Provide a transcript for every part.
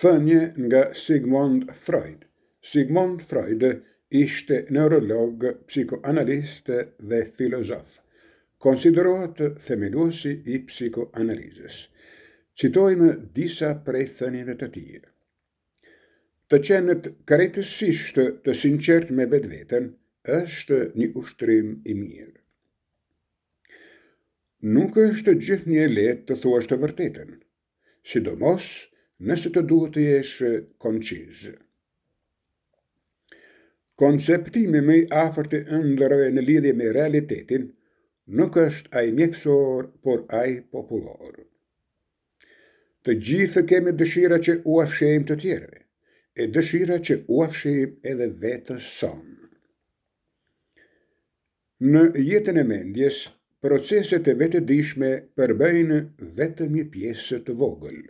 Thënie nga Sigmund Freud. Sigmund Freud ishte neurolog, psikoanalist dhe filozof. Konsiderohet themeluesi I psikoanalizës. Citojmë disa prej thënieve të tij. Të qenet karejtësisht të sinqert me vetveten është një ushtrim I mirë. Nuk është gjithnjë lehtë të thuash të vërtetën, sidomos nëse të duhet të jesh konciz. Konceptimi më I afërt I ëndërrave në lidhje me realitetin nuk është ai mjekësor, por ai popullor. Të gjithë kemi dëshira që u afshejmë të tjerëve, e dëshira që u afshejmë edhe vetës sonë. Në jetën e mendjes, proceset e vetëdijshme përbëjnë vetëm një pjesë të vogël.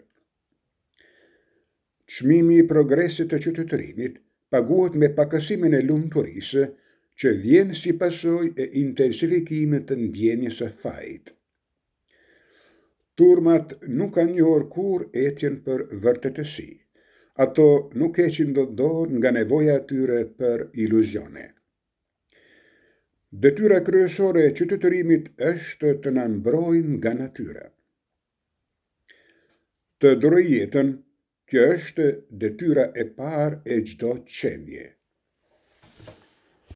Çmimi I progresit të qytetërimit paguhet me pakësimin e lumturisë që vjen si pasojë e intensifikimit të ndjenjes së fajit. Turmat nuk kanë njohur kur etjen për vërtetësi. Ato nuk heqin dot dorë nga nevoja e tyre për iluzione. Detyra kryesore e qytetërimit është të na mbrojë nga natyra. Të duroj jetën, kjo është detyra e parë e çdo qenie.